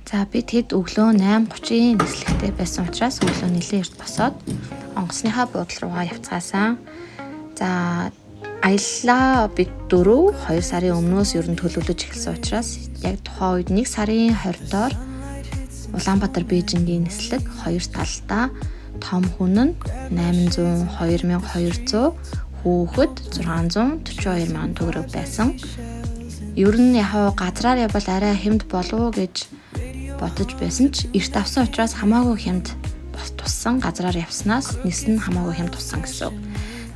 За би тэгэд өглөө 8:30-ийн нислэгтэй байсан учраас өглөө нэлээд эрт босоод онгоцныхаа буудлын руугаа явцгаасан. За аяллаа бид 2 сарын өмнөөс ер нь төлөвлөж эхэлсэн учраас яг тухайн үед 1 сарын 20-доор Улаанбаатар Бээжингийн нислэг 2 талдаа том хүн нь 800 2200 хүүхэд 642 мянган төгрөг байсан. Ер нь яг газраар явбал арай хэмд болов гэж бодож байсан ч эрт авсан учраас хамаагүй хэмд туссан, газраар явснаас нис нь хамаагүй хэмд туссан гэсэн.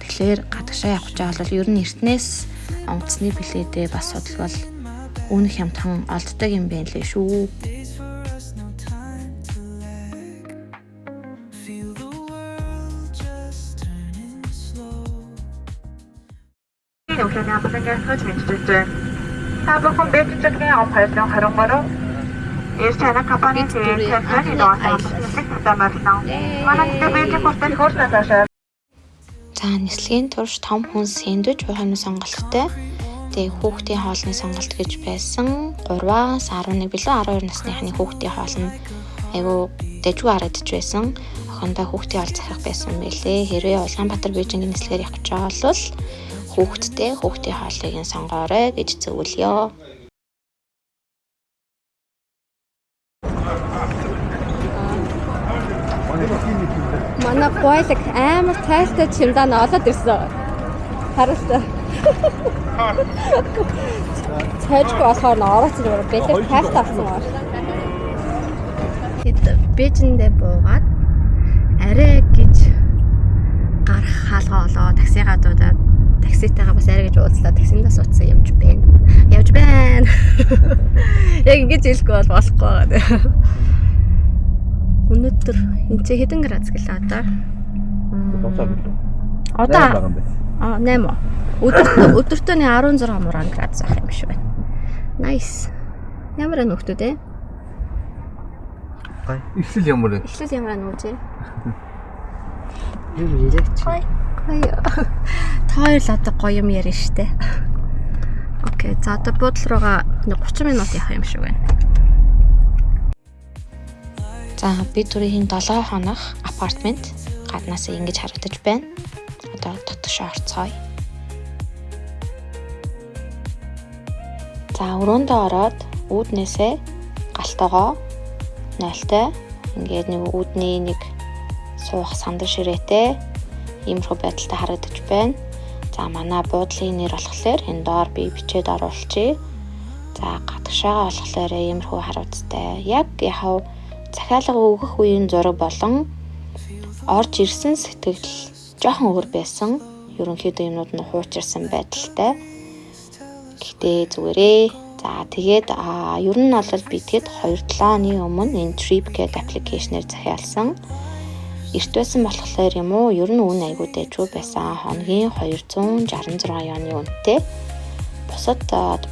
Тэгэхээр гадагшаа явах гэж бол ер нь эртнээс онгоцны билетээ бас судалвал үнэ хямдхан олддог юм байна лээ шүү. Өглөөний амбуланс гэж мэдчихэж байна. Та бүхэн Бээжингийн операцийн 23 Эсчана компани техникийн За нислэгийн турш том хүн сэндвич ухааны сонголттой. Тэгээ хүүхдийн хоолны сонголт гэж байсан. 3-аас 11 билүү 12 насныхны хүүхдийн хоол нь айгу дэжгүй харагдаж байсан. Охиндоо хүүхдийн хоол захих байсан байлээ. Хэрвээ Улаанбаатар Бээжингийн нислэгээр явах гэж байгаа бол хүүхдтэй хүүхдийн хоолыг нь сонгоорой гэж зөвлөё. Манай гойлог амар тайлтай чимдаан олоод ирсэн. Харуулсан. Цайжгүй болохоор орооцсон юм бэлэг тайлтай авсан байна. Хэд Бээжиндээ буугаад арай гэж гарах хаалгаа олоо таксигаа дуудаад такситайгаа бас арай гэж уулзлаа таксиндаа суудсан явж байна. Явж байна. Яг ингэж хэлэхгүй бол болохгүй. Өнөөдөр энэ чи хэдэн градус гэлээ одоо? Одоо 8. Өдөртөөний 16 мургаан градус ах юм шиг байна. Nice. Ямар нөхдөд ээ? Гай. Ихлэл ямар вэ? Ихлэл ямар нүүж ээ? Юм яриач. Гоё. Хоёр л одоо гоё юм ярина штэ. Окей, за одоо буудлын руугаа 30 минут явах юм шиг байна. За би түрийн 7 хоног апартмент гаднаас ингэж харагдаж байна. Одоо дотгошоо орцгоё. За өрөөндөө ороод үүднээсээ галтайгоо 0-тай ингээд нэг үүдний нэг суух сандар ширээтэй иймэрхүү байдалтай харагдаж байна. За манай буудлын нэр болохоор энэ доор би бичээд оруулчихъя. За гадагшаага болохоор иймэрхүү харуулцтай. Яг яхав захиалга өгөх үеийн зураг болон орж ирсэн сэтгэл жоохон өөр байсан. Ерөнхийдөө юмнууд нь хуучирсан байдалтай. Гэхдээ зүгээрээ. За тэгээд ер нь бол би тэгэд 2-7 оны өмнө энэ Tripcade аппликейшнээр захиалсан. Эрт байсан болохоор юм уу? Ер нь үн айгуу дэжгүй байсан. Хоногийн 266 оны үнэтэй. Бусад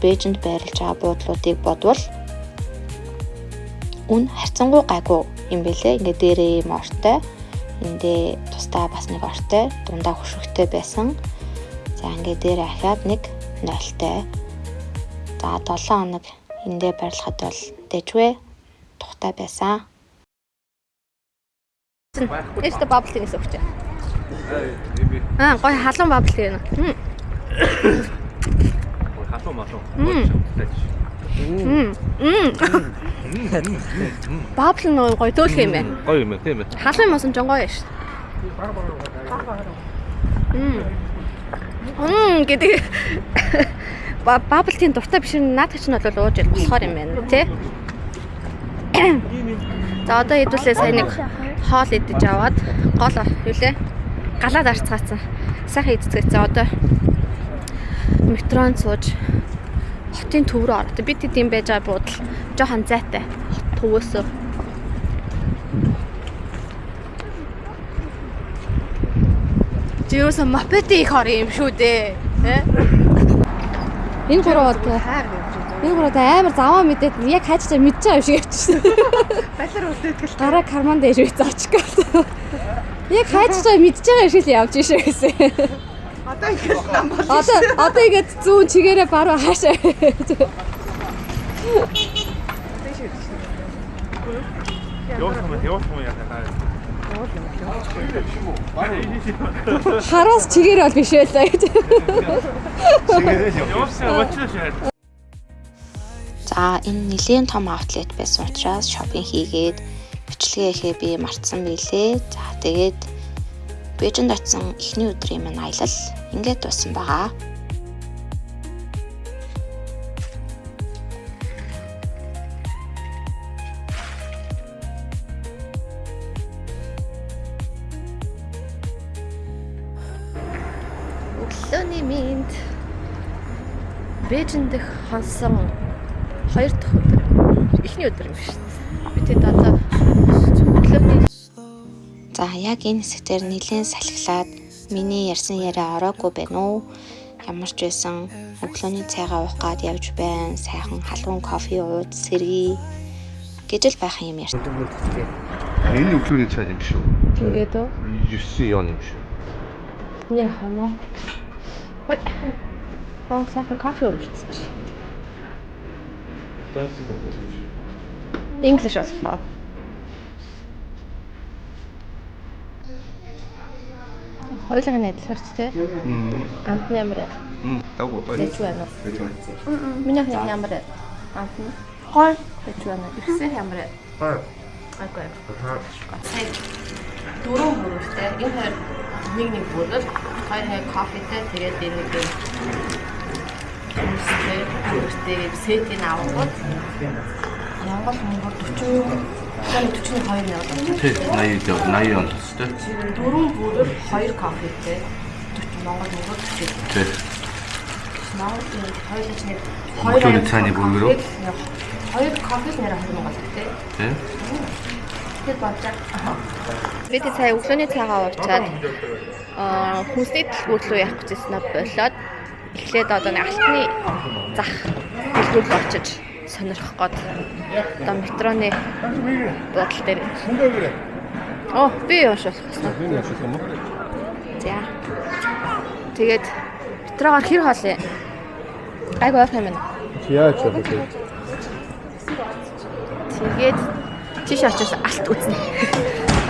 Бээжинд байрлаж байгаа буудлуудыг бодвол үн харьцангуй гайгүй юм бэлээ. Ингээ дээрээ юм ортой. Эндээ тусдаа бас нэг ортой, дундаа хөшрөгтэй байсан. За ингээ дээрээ ахаад нэг 0-тай. За 7 хоног эндээ байрлахад бол дэжгүй тухтай байсан. Эстэ бабл тигээс өгч. Гой халуун бабл тиг нэ. Халуун малуу. Бабл нь гой төөлх юм байна. Гоё юм тийм ээ. Халуун мос нь жон гоё шүү. Гэдэг бабл тиг дуртай биш наадах чинь бол ууж ил болохоор юм байна тий. За одоо хэдүүлээ сайн нэг хоол идэж аваад гол юулээ галаад арцгаацсан. Сайхан идцгээсэн. Одоо метронд сууж хотын төв рүү ороод бид тийм байж байгаа буудал жоохон зайтай. Хот төвөөсөө. Жирөөс мопед их ор юм шүү дээ. Энэ гурав одоо энэ гурав амар заваа мэдээд яг хайж чаа мэдж байгаа юм шиг явчихсан. Балар үлдээтгэл гараа карман дээр үйц очгоо. Яг хайж чаа мэдж байгаа юм шиг л явж ийшээ гэсэн. Одоо ингэж нам бол. Одоо ингэж зүүн чигээрээ баруун хаашаа. явуулсан яа хаа. Хараас чигээр бол биш байлаа гэж. За энэ нэлийн том аутлет байсан учраас шопинг хийгээд бичлэгээ ихээ би мартсан билээ. За тэгээд Бээжинд очсон эхний өдрийн минь аялал ингээд дууссан байгаа. Өглөөний минь Бээжинд дэх хонсон 2 дахь өдөр. Эхний өдөр юм биш. Би тэд одоо өглөөний За яг энэ хэсгээр нэлийн салхилаад миний ярьсан яриа ороогүй байна уу? Ямар ч байсан өглөөний цайгаа уух гад явж байна. Сайхан халуун кофе ууж сэргий гэж л байх юм ярьсан. Энэ өглөөний цай юм шүү. тэгээд үү? 9 он юм шүү. Не хано. Ой. Сайхан кофе ууж чи. English also. Хоёулаа найдварч тий. Амтны ямар. Таггүй гоё. Тэч байна уу? Миний ямар амтны. Гой тэч байна. Ихсэн ямар. Гой. Гой. Дөрөв бүртэй. Энэ хоёр нэг бүрэл. Хоёр хай кофетэй тэгээд энэ нэг үстэй сэтийн аваад. Янгол монгол 42 яваад. Тий, 80 он төстэй. Дөрөв бүрэл 2 кофетэй 40 монгол 40. Тий. Наад энэ хоёулаа нэг Өглөөний цайны бүргэрөө. 2 кофе нэрэ 20 монгол тий. Тий. Тэгээд бодож. Бид цай өглөөний цайгаа уучаад хүнсний дэлгүүр рүү явах гэжсэн нь болоод эхлээд одоо нэг алтны зах дэлгүүр рүү очиж сонирхох гээд одоо метроны буудлын дээр. Би явах болсон. За. Тэгээд метрогоор хэр хоолё? Айгуу ойрхон юм. Яач вэ? Тэгээд чиш очиж алт үзнэ.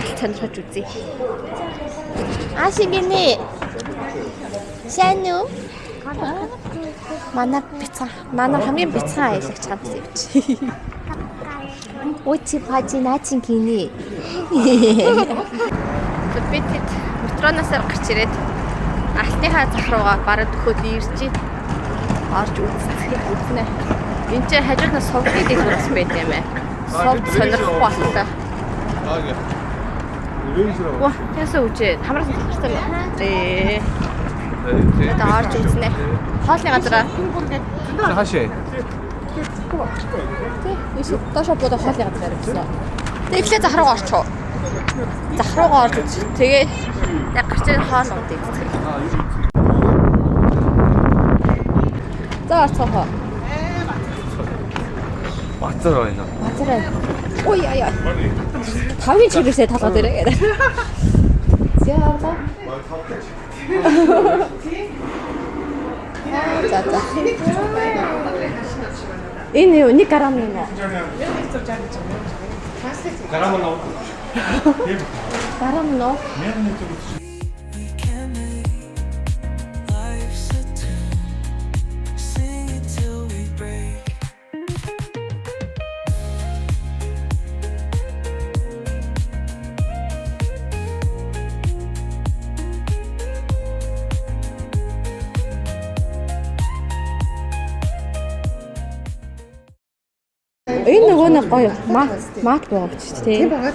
Алт сонирхож үзье. Ашигини. Сайн уу? Манай хамгийн бяцхан аялагч хамт явж. Өчи пажи начин гини. Бид метроноос гарч ирээд алтныхаа зах руугаа бараг төхөд ирж орж үзнэ. Энд чинь хажуунаас совдын дэлгүүр бас байт юм байна. Совд сонирхох болтой. Ваа, ясаа үжээ. Хамраас гарсан юм. Тэгээд орж үзнэ. Хоолны газараа. Хаашаа? Ийш доошо бодо хоолны газар ирсэн. Тэгээд эхлээ зах руугаа орчихоо. Зах руугаа орж үз. Тэгээд яг гарч ирэх хоол унд идэх. За орцгоо. Бацар байна. Бацараа. Ой яа. Тавын чирээсээ толгой дээрээ гэдэг. Зяага. За. Энэ юу 1 грамм юм уу? 1660. Грамм нөө. Грамм нөө. Энэ нөгөө нэг гоё мак байгаа ч тийм байгаа.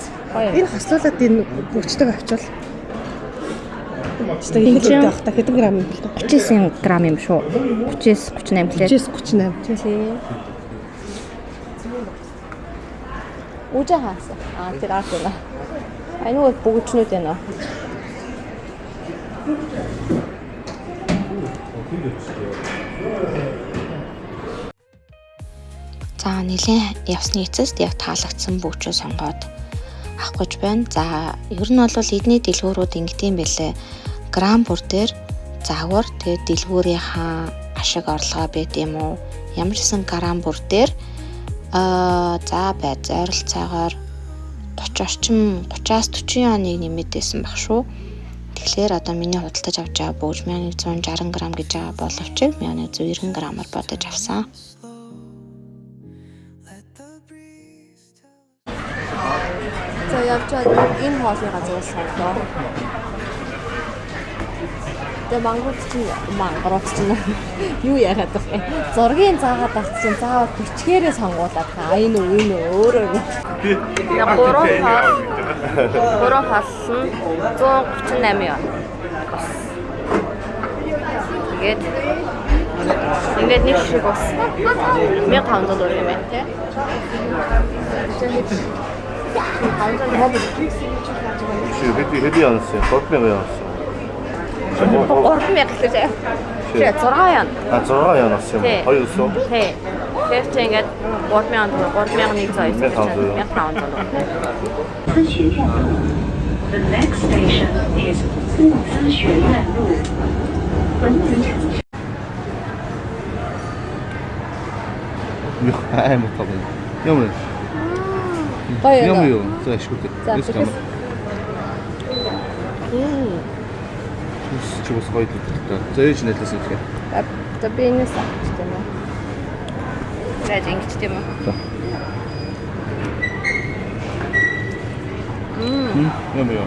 Энэ хослуулаад энэ бүгчтэйг авчвал. Энэ явах та хэдэн грамм юм бэ? 39 грамм юм шүү. 39 38 лээ. 39 38. Үжи хаасан. Тэр ард байна. Нөгөө бүгчнүүд байна. За нэлийн явсны эцэст яг таалагдсан бүгчөө сонгоод авах гэж байна. За ер нь бол эдний дэлгүүрүүд ингэдэм байлээ. Грамм бүр дээр загвар тэгээд дэлгүүрийнхаа ашиг орлогоо байд юм уу? Ямар ч сан грамм бүр дээр за бай зорилцоогоор 30 30-аас 40 оныг нэмэдсэн баг шүү. Тэгэхээр одоо миний худалдаж авч байгаа бөөж 1160 г гэж байгаа боловч 1190 г-аар бодож авсан. За явчаад энэ хоолыг газраас сонлоо. Тэгээ мангууд чинь юу яагаад вэ? Зургийн заагаад авч чинь заавал бичгээрээ сонгуулад та энэ өөрөө. Гурван хоол нь 138 юм. Тэгээд ингээд нэг шиг бас 1500 төгрөг юм байна тий. Хэдий янасан? 3000 янасан. 3000 гэлээ. Тэгээ 6 яна. 6 янасан юм. Хоёр өсөө. Тий. Тэгэхээр чи ингээд 3000 3500 资学院路。The next station is 物资学院路。本子城。 못하고. ямар юу? За ашигтай. Чи бас гоё л та. За ээж нэлээс их. За би энэ сахиж тийм үү? За ингэж тийм үү? Ямар юу?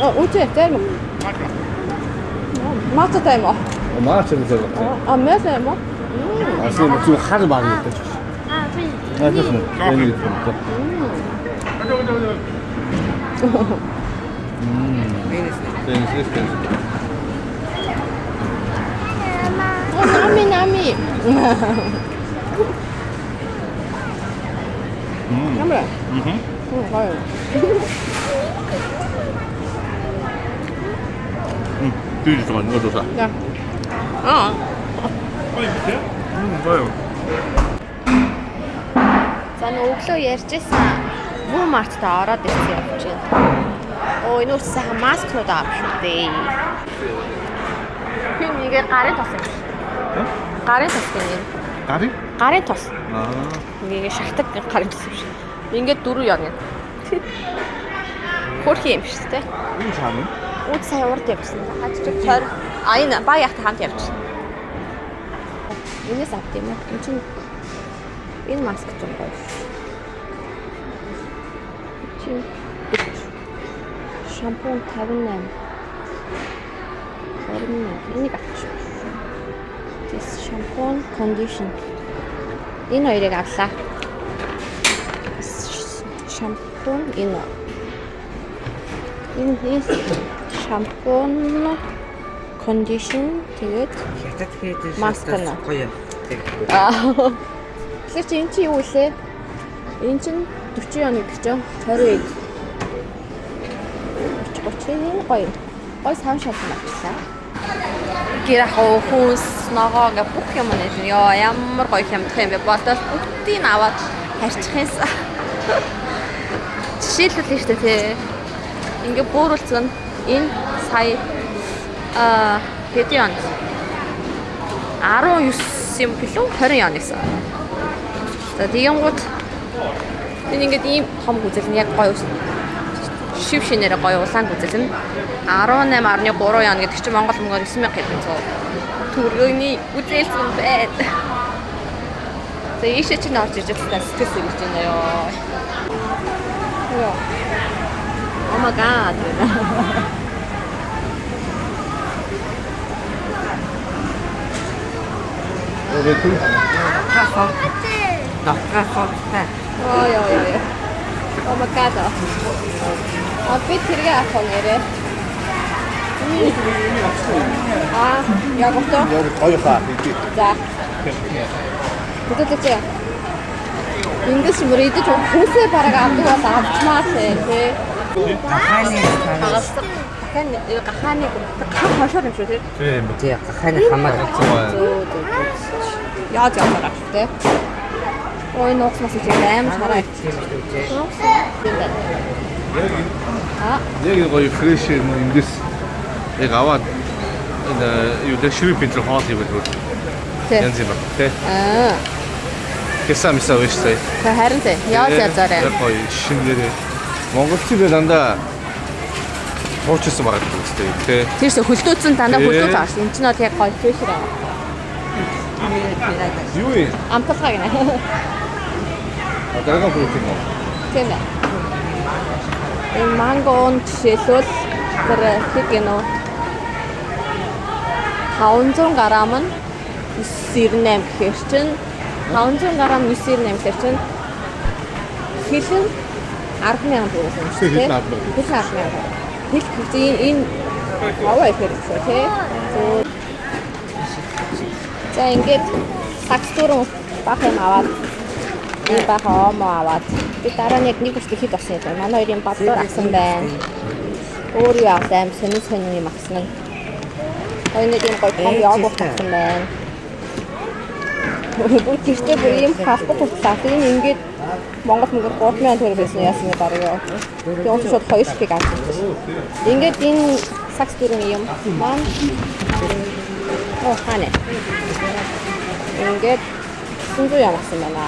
Үгүй тийм үү? Маатай тийм үү? Маач юм зэрэг. Мээсээ юм уу? Асуу зүг хар баг юм даа. Тийм. Энэ юм. Нами. Ямар? Гоё. 뒤지 좀 이거 줘서. 야. 뭐요? За өглөө ярьжсэн Walmart-д ороод ирсэн юм чи. Оо энэ үс сайхан маскнууд авах шүү дээ. Би нэгэ гарын тос юм. Гарын тос гэнэ. 가리? Гарын тос. 아. Нэгэ шахдаг гарын тос юм шиг. Ингээд 4 явна. Хөрх юм шүү дээ. 이거 자네? Үүд сая урд явсан. Хажиж 20. А энэ баг яхад хамт явчихсан. Энэс авт юм уу? Энд чинь энэ маск ч гоё. Чин шампунь 58. Энийг авчих. This шампунь condition. Энэ хоёрыг авлаа. Шампунь энэ. Энэ шампунь condition тэгээд хятад хийдэг маск нь гоё. Тэгэхээр чи эн чи юу вэ? Эн чин 40 оны гэж чинь 20 30 гоё. Гоё сав шатсан авчлаа. Гэр хоо хүнс ногоо гэ бүх юм нэ. Яа ямар гоё хямдах юм бэ? Болоос бүгдийг аваад харьчих юмсан. Жишээлбэл шүү дээ тий. Ингээ бөөрүүлсэн энэ сая хэдэн он 19 юм билүү 20 он гэсэн. За тэгэнгүүт энэ ингээд ийм том гүзэл нь яг гоё шив шинээрээ гоё улаан гүзэл нь 18.3 он гэдэг чинь Монгол мөнгөөр 9500 төгрөгийн гүзэлс юм байна. За ийшээ чинь орж иж байгаа сэтгэл сэргэж байна ёо. Ёо. Oh my god. Ой. Oh my god. Би тэргээ авах нэрээ. Яг өтөө. 여기 거기 가. За. Бүтээч. Ингээс мөр идэж хүмүүсээ бараг авдаг бол авчмаа тий. Гахааны Дахин гахааны хашаар юм шүү тий. тий гахааны хамаар Яаж явах вэ? Ой нууц мас их аим шараа. 여기 거의 프레쉬 뭐 인데스. Яг аваад энэ юу дэ ширээ бинтер хоол хийвэл Тий. янз юм байна. Тэ. Аа. Кесамиса вэштэй. Харин тий. Яаж язаарэ. Яг гоё шинээр монголчууд дандаа хуучсан байгаа гэдэг үстэй. Тэ. Тэрс хөлдөөцөн дандаа Тий. хөлдөөж байгаа шүү. Энд чинь бол яг гоё фрэшэр аа. Юу юм? Амталгаа гинэ. Драгон фрут юм уу? Тийм ээ. Энэ мангон жишээлбэл тэр хэд гэнэ 500 грамм нь 998 гэхээр чинь 500 грамм 998 гэхээр чинь хилэн 10,000 төгрөг юм шүү дээ. Хил 10,000. Хил гэж энэ аваа ихээр шүү тий. За ингээд сакс дөрөв бах юм аваад нэг бах омо аваад би дараа нь яг нэг үстэй хэд болсон юм. Манай хоёрын бадлуур авсан байна. Өөр юу авсан сонин юм авсан нь. Хоёрын юм гоё том йогурт авсан байна. Бүр гэртээ бүр юм халбаг хутлаа. Тийм ингээд Монгол мөнгөөр 3,000 төгрөг байсан яасан юм бараг ёо. Тэгээ он шууд 2 штиг авсан. Ингээд энэ сакс дөрөв юм маань хаана. Ингээд 100 юм авсан байна.